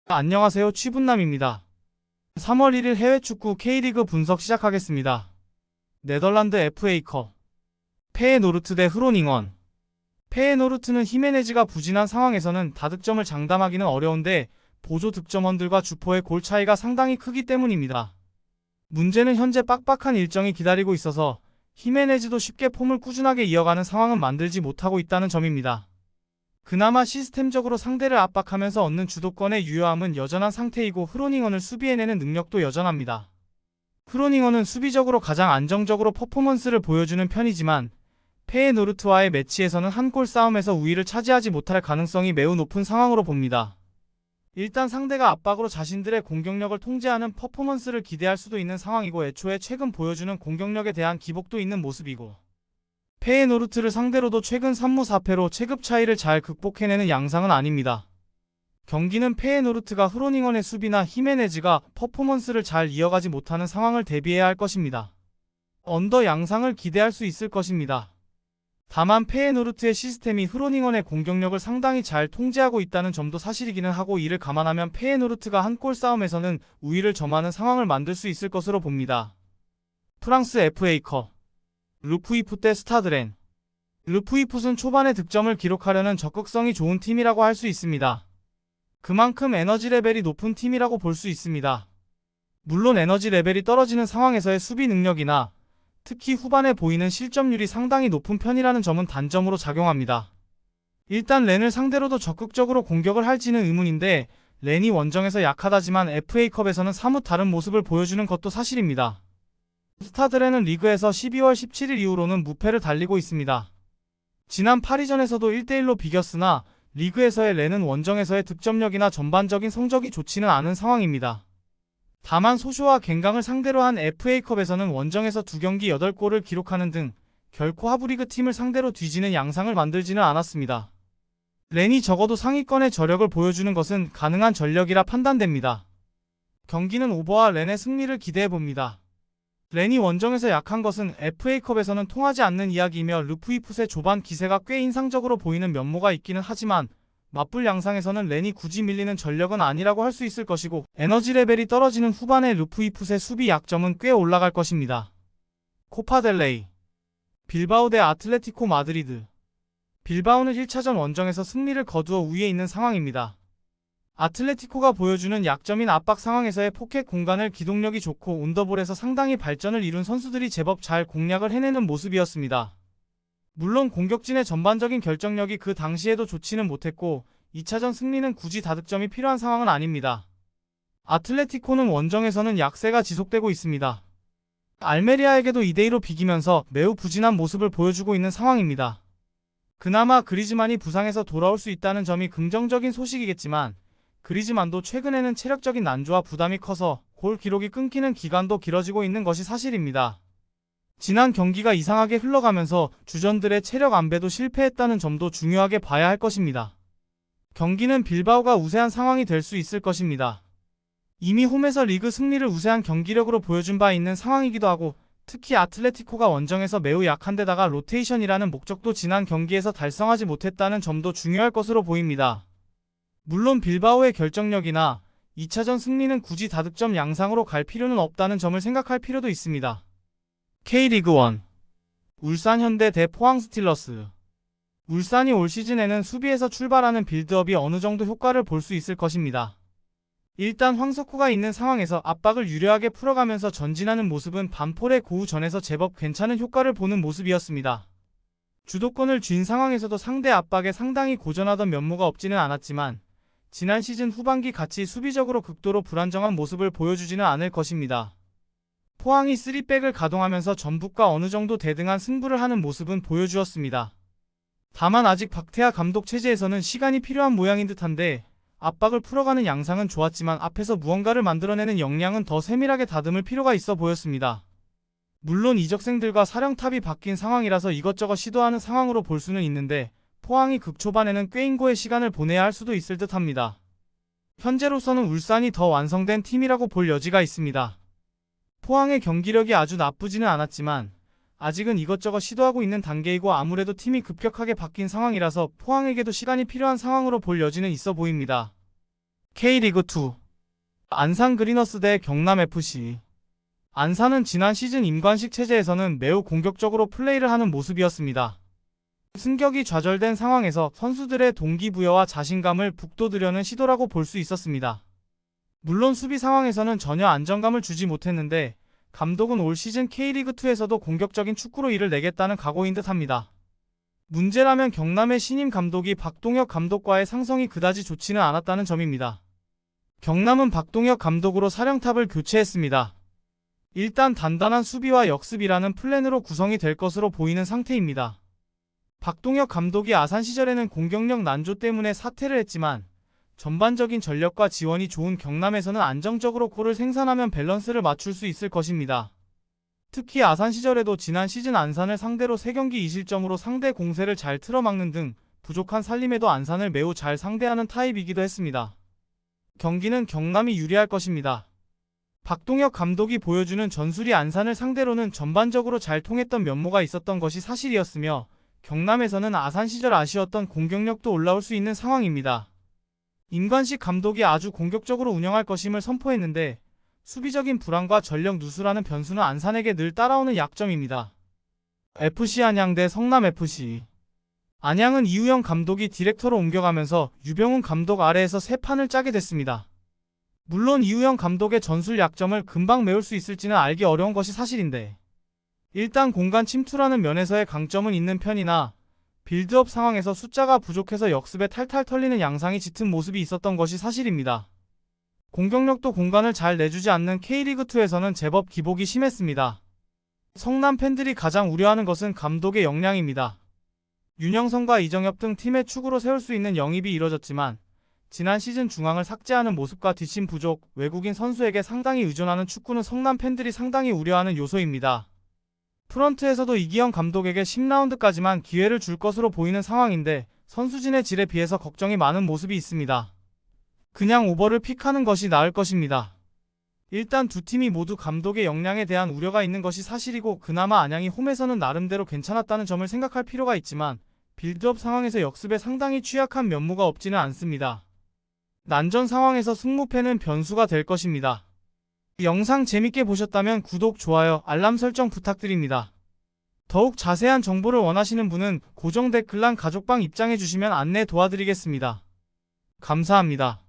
안녕하세요. 취분남입니다. 3월 1일 해외 축구 K리그 분석 시작하겠습니다. 네덜란드 FA컵 페에노르트 대 흐로닝원. 페에노르트는 히메네즈가 부진한 상황에서는 다득점을 장담하기는 어려운데 보조 득점원들과 주포의 골 차이가 상당히 크기 때문입니다. 문제는 현재 빡빡한 일정이 기다리고 있어서 히메네즈도 쉽게 폼을 꾸준하게 이어가는 상황은 만들지 못하고 있다는 점입니다. 그나마 시스템적으로 상대를 압박하면서 얻는 주도권의 유효함은 여전한 상태이고 흐로닝원을 수비해내는 능력도 여전합니다. 흐로닝원은 수비적으로 가장 안정적으로 퍼포먼스를 보여주는 편이지만 페에노르트와의 매치에서는 한 골 싸움에서 우위를 차지하지 못할 가능성이 매우 높은 상황으로 봅니다. 일단 상대가 압박으로 자신들의 공격력을 통제하는 퍼포먼스를 기대할 수도 있는 상황이고 애초에 최근 보여주는 공격력에 대한 기복도 있는 모습이고 페에노르트를 상대로도 최근 3무 4패로 체급 차이를 잘 극복해내는 양상은 아닙니다. 경기는 페에노르트가 흐로닝원의 수비나 히메네즈가 퍼포먼스를 잘 이어가지 못하는 상황을 대비해야 할 것입니다. 언더 양상을 기대할 수 있을 것입니다. 다만 페에노르트의 시스템이 흐로닝원의 공격력을 상당히 잘 통제하고 있다는 점도 사실이기는 하고 이를 감안하면 페에노르트가 한 골 싸움에서는 우위를 점하는 상황을 만들 수 있을 것으로 봅니다. 프랑스 FA컵 르푸이프 대 스타드렌. 르푸이풋은 초반에 득점을 기록하려는 적극성이 좋은 팀이라고 할 수 있습니다. 그만큼 에너지 레벨이 높은 팀이라고 볼 수 있습니다. 물론 에너지 레벨이 떨어지는 상황에서의 수비 능력이나 특히 후반에 보이는 실점률이 상당히 높은 편이라는 점은 단점으로 작용합니다. 일단 렌을 상대로도 적극적으로 공격을 할지는 의문인데 렌이 원정에서 약하다지만 FA컵에서는 사뭇 다른 모습을 보여주는 것도 사실입니다. 스타드렌은 리그에서 12월 17일 이후로는 무패를 달리고 있습니다. 지난 파리전에서도 1대1로 비겼으나 리그에서의 렌은 원정에서의 득점력이나 전반적인 성적이 좋지는 않은 상황입니다. 다만 소쇼와 갱강을 상대로 한 FA컵에서는 원정에서 2경기 8골을 기록하는 등 결코 하부리그 팀을 상대로 뒤지는 양상을 만들지는 않았습니다. 렌이 적어도 상위권의 저력을 보여주는 것은 가능한 전력이라 판단됩니다. 경기는 오버와 렌의 승리를 기대해봅니다. 렌이 원정에서 약한 것은 FA컵에서는 통하지 않는 이야기이며 르푸이풋의 조반 기세가 꽤 인상적으로 보이는 면모가 있기는 하지만 맞불 양상에서는 렌이 굳이 밀리는 전력은 아니라고 할 수 있을 것이고 에너지 레벨이 떨어지는 후반에 르푸이풋의 수비 약점은 꽤 올라갈 것입니다. 코파델레이 빌바오 대 아틀레티코 마드리드. 빌바오는 1차전 원정에서 승리를 거두어 우위에 있는 상황입니다. 아틀레티코가 보여주는 약점인 압박 상황에서의 포켓 공간을 기동력이 좋고 온더볼에서 상당히 발전을 이룬 선수들이 제법 잘 공략을 해내는 모습이었습니다. 물론 공격진의 전반적인 결정력이 그 당시에도 좋지는 못했고 2차전 승리는 굳이 다득점이 필요한 상황은 아닙니다. 아틀레티코는 원정에서는 약세가 지속되고 있습니다. 알메리아에게도 2대2로 비기면서 매우 부진한 모습을 보여주고 있는 상황입니다. 그나마 그리즈만이 부상에서 돌아올 수 있다는 점이 긍정적인 소식이겠지만 그리즈만도 최근에는 체력적인 난조와 부담이 커서 골 기록이 끊기는 기간도 길어지고 있는 것이 사실입니다. 지난 경기가 이상하게 흘러가면서 주전들의 체력 안배도 실패했다는 점도 중요하게 봐야 할 것입니다. 경기는 빌바오가 우세한 상황이 될 수 있을 것입니다. 이미 홈에서 리그 승리를 우세한 경기력으로 보여준 바 있는 상황이기도 하고 특히 아틀레티코가 원정에서 매우 약한데다가 로테이션이라는 목적도 지난 경기에서 달성하지 못했다는 점도 중요할 것으로 보입니다. 물론 빌바오의 결정력이나 2차전 승리는 굳이 다득점 양상으로 갈 필요는 없다는 점을 생각할 필요도 있습니다. K리그1 울산 현대 대 포항 스틸러스. 울산이 올 시즌에는 수비에서 출발하는 빌드업이 어느 정도 효과를 볼 수 있을 것입니다. 일단 황석호가 있는 상황에서 압박을 유려하게 풀어가면서 전진하는 모습은 반폴의 고우전에서 제법 괜찮은 효과를 보는 모습이었습니다. 주도권을 쥔 상황에서도 상대 압박에 상당히 고전하던 면모가 없지는 않았지만 지난 시즌 후반기 같이 수비적으로 극도로 불안정한 모습을 보여주지는 않을 것입니다. 포항이 3백을 가동하면서 전북과 어느 정도 대등한 승부를 하는 모습은 보여주었습니다. 다만 아직 박태하 감독 체제에서는 시간이 필요한 모양인 듯한데 압박을 풀어가는 양상은 좋았지만 앞에서 무언가를 만들어내는 역량은 더 세밀하게 다듬을 필요가 있어 보였습니다. 물론 이적생들과 사령탑이 바뀐 상황이라서 이것저것 시도하는 상황으로 볼 수는 있는데 포항이 극초반에는 꾀인고의 시간을 보내야 할 수도 있을 듯합니다. 현재로서는 울산이 더 완성된 팀이라고 볼 여지가 있습니다. 포항의 경기력이 아주 나쁘지는 않았지만 아직은 이것저것 시도하고 있는 단계이고 아무래도 팀이 급격하게 바뀐 상황이라서 포항에게도 시간이 필요한 상황으로 볼 여지는 있어 보입니다. K리그2 안산 그리너스 대 경남FC. 안산은 지난 시즌 임관식 체제에서는 매우 공격적으로 플레이를 하는 모습이었습니다. 승격이 좌절된 상황에서 선수들의 동기부여와 자신감을 북돋으려는 시도라고 볼 수 있었습니다. 물론 수비 상황에서는 전혀 안정감을 주지 못했는데 감독은 올 시즌 K리그2에서도 공격적인 축구로 이를 내겠다는 각오인 듯합니다. 문제라면 경남의 신임 감독이 박동혁 감독과의 상성이 그다지 좋지는 않았다는 점입니다. 경남은 박동혁 감독으로 사령탑을 교체했습니다. 일단 단단한 수비와 역습이라는 플랜으로 구성이 될 것으로 보이는 상태입니다. 박동혁 감독이 아산 시절에는 공격력 난조 때문에 사퇴를 했지만 전반적인 전력과 지원이 좋은 경남에서는 안정적으로 골을 생산하면 밸런스를 맞출 수 있을 것입니다. 특히 아산 시절에도 지난 시즌 안산을 상대로 3경기 2실점으로 상대 공세를 잘 틀어막는 등 부족한 살림에도 안산을 매우 잘 상대하는 타입이기도 했습니다. 경기는 경남이 유리할 것입니다. 박동혁 감독이 보여주는 전술이 안산을 상대로는 전반적으로 잘 통했던 면모가 있었던 것이 사실이었으며 경남에서는 아산 시절 아쉬웠던 공격력도 올라올 수 있는 상황입니다. 임관식 감독이 아주 공격적으로 운영할 것임을 선포했는데 수비적인 불안과 전력 누수라는 변수는 안산에게 늘 따라오는 약점입니다. FC 안양 대 성남FC. 안양은 이우영 감독이 디렉터로 옮겨가면서 유병훈 감독 아래에서 새 판을 짜게 됐습니다. 물론 이우영 감독의 전술 약점을 금방 메울 수 있을지는 알기 어려운 것이 사실인데 일단 공간 침투라는 면에서의 강점은 있는 편이나 빌드업 상황에서 숫자가 부족해서 역습에 탈탈 털리는 양상이 짙은 모습이 있었던 것이 사실입니다. 공격력도 공간을 잘 내주지 않는 K리그2에서는 제법 기복이 심했습니다. 성남 팬들이 가장 우려하는 것은 감독의 역량입니다. 윤영선과 이정엽 등 팀의 축으로 세울 수 있는 영입이 이뤄졌지만 지난 시즌 중앙을 삭제하는 모습과 뒷심 부족, 외국인 선수에게 상당히 의존하는 축구는 성남 팬들이 상당히 우려하는 요소입니다. 프런트에서도 이기영 감독에게 10라운드까지만 기회를 줄 것으로 보이는 상황인데 선수진의 질에 비해서 걱정이 많은 모습이 있습니다. 그냥 오버를 픽하는 것이 나을 것입니다. 일단 두 팀이 모두 감독의 역량에 대한 우려가 있는 것이 사실이고 그나마 안양이 홈에서는 나름대로 괜찮았다는 점을 생각할 필요가 있지만 빌드업 상황에서 역습에 상당히 취약한 면모가 없지는 않습니다. 난전 상황에서 승무패는 변수가 될 것입니다. 영상 재밌게 보셨다면 구독, 좋아요, 알람 설정 부탁드립니다. 더욱 자세한 정보를 원하시는 분은 고정 댓글란 가족방 입장해 주시면 안내 도와드리겠습니다. 감사합니다.